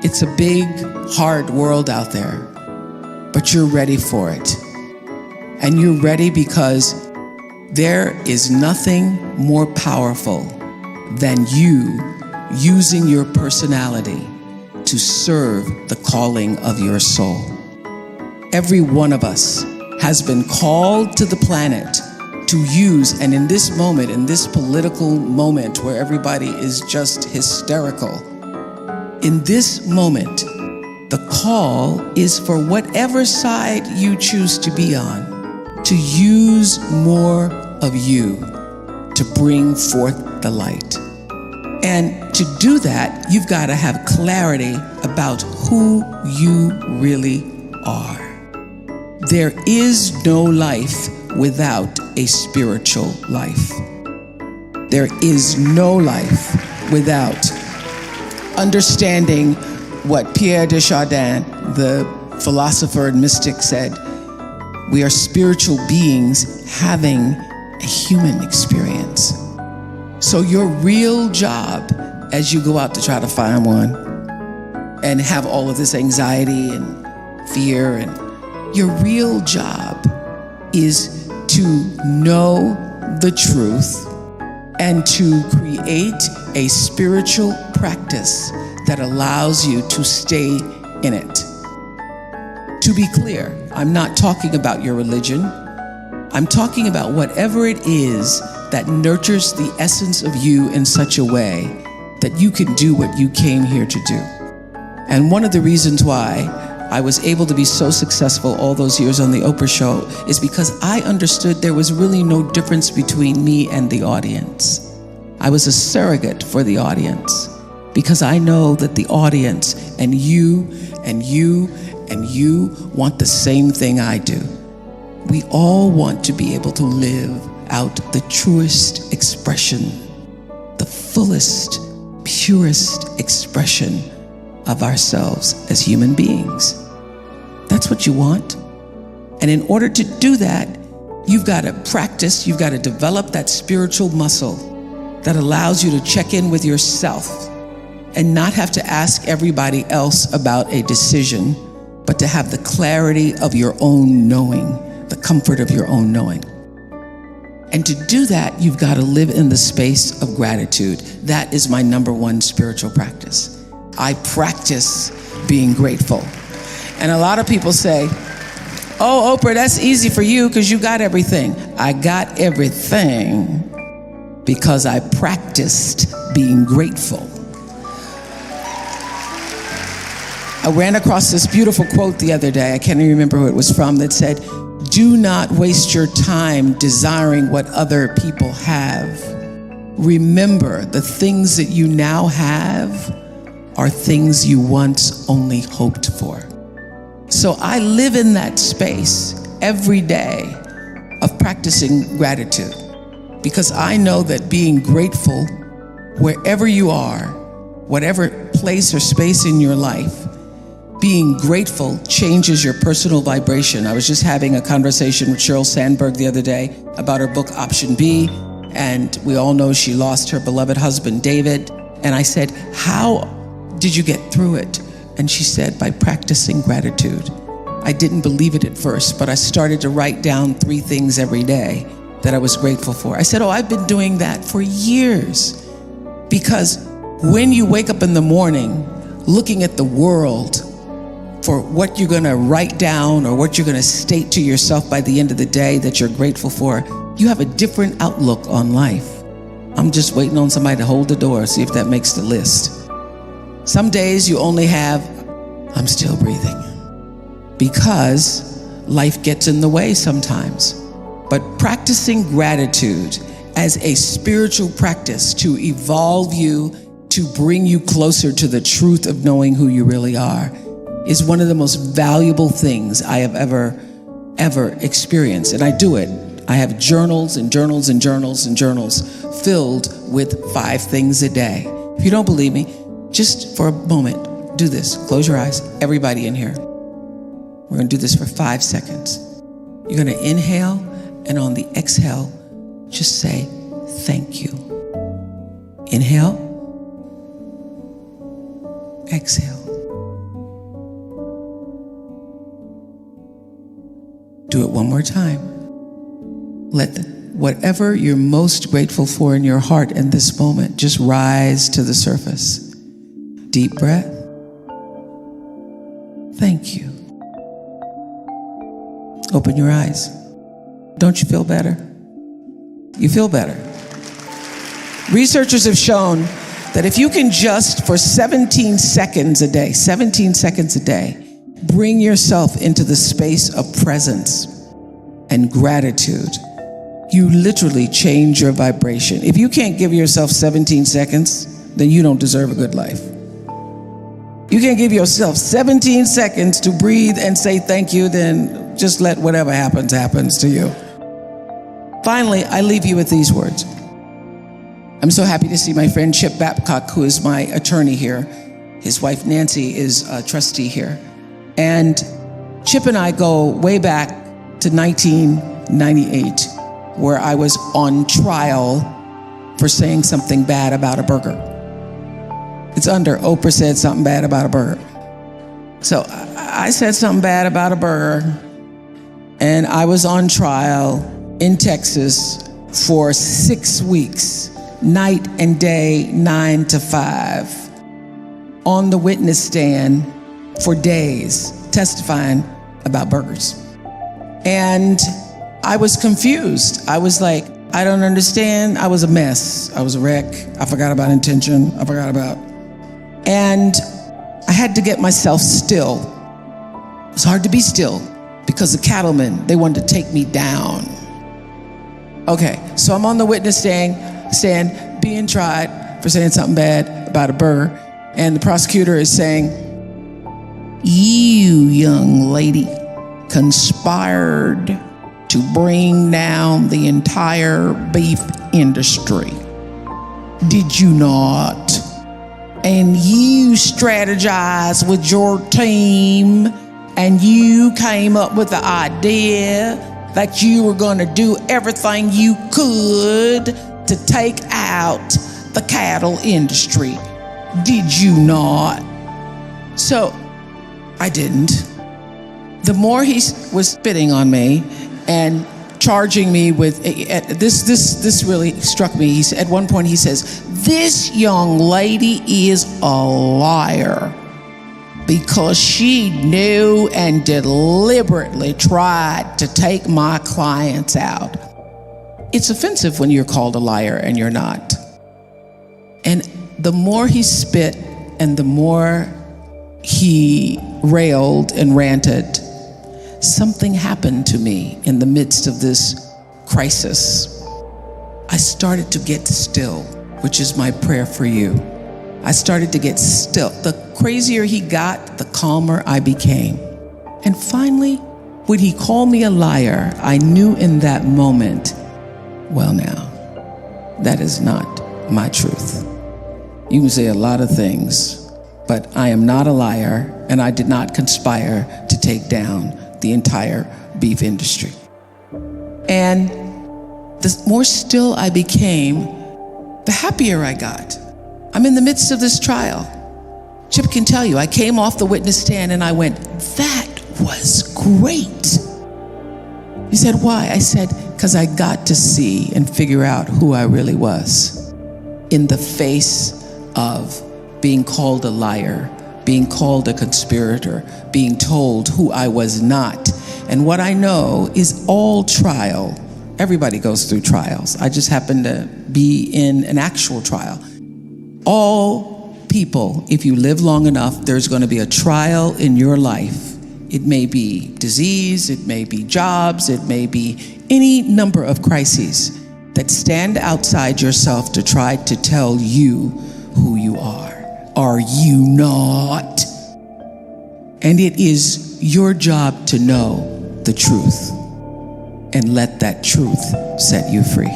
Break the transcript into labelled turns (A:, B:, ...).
A: It's a big, hard world out there, but you're ready for it. And you're ready because there is nothing more powerful than you using your personality to serve the calling of your soul. Every one of us has been called to the planet to use, and in this moment, in this political moment where everybody is just hysterical, in this moment, the call is for whatever side you choose to be on, to use more of you to bring forth the light. And to do that, you've got to have clarity about who you really are. There is no life without a spiritual life. There is no life without understanding what Pierre de Chardin, the philosopher and mystic, said. We are spiritual beings having a human experience. So your real job as you go out to try to find one and have all of this anxiety and fear, and your real job is to know the truth and to create a spiritual practice that allows you to stay in it. To be clear, I'm not talking about your religion. I'm talking about whatever it is that nurtures the essence of you in such a way that you can do what you came here to do. And one of the reasons why I was able to be so successful all those years on the Oprah show is because I understood there was really no difference between me and the audience. I was a surrogate for the audience because I know that the audience and you and you and you want the same thing I do. We all want to be able to live out the truest expression, the fullest, purest expression of ourselves as human beings. That's what you want. And in order to do that, you've got to practice, you've got to develop that spiritual muscle that allows you to check in with yourself and not have to ask everybody else about a decision, but to have the clarity of your own knowing, the comfort of your own knowing. And to do that, you've got to live in the space of gratitude. That is my number one spiritual practice. I practice being grateful. And a lot of people say, oh, Oprah, that's easy for you because you got everything. I got everything because I practiced being grateful. I ran across this beautiful quote the other day. I can't even remember who it was from, that said, do not waste your time desiring what other people have. Remember, the things that you now have are things you once only hoped for. So I live in that space every day of practicing gratitude because I know that being grateful wherever you are, whatever place or space in your life, being grateful changes your personal vibration. I was just having a conversation with Sheryl Sandberg the other day about her book, Option B, and we all know she lost her beloved husband, David. And I said, how did you get through it? And she said, by practicing gratitude. I didn't believe it at first, but I started to write down 3 things every day that I was grateful for. I said, oh, I've been doing that for years. Because when you wake up in the morning looking at the world for what you're gonna write down or what you're gonna state to yourself by the end of the day that you're grateful for, you have a different outlook on life. I'm just waiting on somebody to hold the door, see if that makes the list. Some days you only have, I'm still breathing, because life gets in the way sometimes. But practicing gratitude as a spiritual practice to evolve you, to bring you closer to the truth of knowing who you really are, is one of the most valuable things I have ever experienced. And I do it. I have journals and journals and journals and journals filled with 5 things a day. If you don't believe me, just for a moment, do this. Close your eyes, everybody in here. We're gonna do this for 5 seconds. You're gonna inhale, and on the exhale, just say, thank you. Inhale, exhale. Do it one more time. Let whatever you're most grateful for in your heart in this moment just rise to the surface. Deep breath. Thank you. Open your eyes. Don't you feel better? You feel better. Researchers have shown that if you can just for 17 seconds a day, bring yourself into the space of presence and gratitude, you literally change your vibration. If you can't give yourself 17 seconds, then you don't deserve a good life. You can't give yourself 17 seconds to breathe and say thank you, then just let whatever happens to you. Finally, I leave you with these words. I'm so happy to see my friend Chip Babcock, who is my attorney here. His wife Nancy is a trustee here. And Chip and I go way back to 1998, where I was on trial for saying something bad about a burger. It's under Oprah said something bad about a burger. So I said something bad about a burger, and I was on trial in Texas for 6 weeks, night and day, 9 to 5, on the witness stand for days, testifying about burgers. And I was confused. I was like, I don't understand. I was a mess. I was a wreck. I forgot about intention. And I had to get myself still. It was hard to be still because the cattlemen, they wanted to take me down. Okay, so I'm on the witness stand being tried for saying something bad about a burger. And the prosecutor is saying, you, young lady, conspired to bring down the entire beef industry. Did you not? And you strategized with your team, and you came up with the idea that you were going to do everything you could to take out the cattle industry. Did you not? So I didn't. The more he was spitting on me and charging me with this really struck me. At one point he says, this young lady is a liar because she knew and deliberately tried to take my clients out. It's offensive when you're called a liar and you're not. And the more he spit and the more he railed and ranted, something happened to me in the midst of this crisis. I started to get still, which is my prayer for you. I started to get still. The crazier he got, the calmer I became. And finally, when he called me a liar, I knew in that moment, well now, that is not my truth. You can say a lot of things, but I am not a liar, and I did not conspire to take down the entire beef industry. And the more still I became, the happier I got. I'm in the midst of this trial. Chip can tell you, I came off the witness stand and I went, that was great. He said, why? I said, because I got to see and figure out who I really was in the face of being called a liar, being called a conspirator, being told who I was not. And what I know is all trial. Everybody goes through trials. I just happen to be in an actual trial. All people, if you live long enough, there's going to be a trial in your life. It may be disease, it may be jobs, it may be any number of crises that stand outside yourself to try to tell you who you are. Are you not? And it is your job to know the truth and let that truth set you free.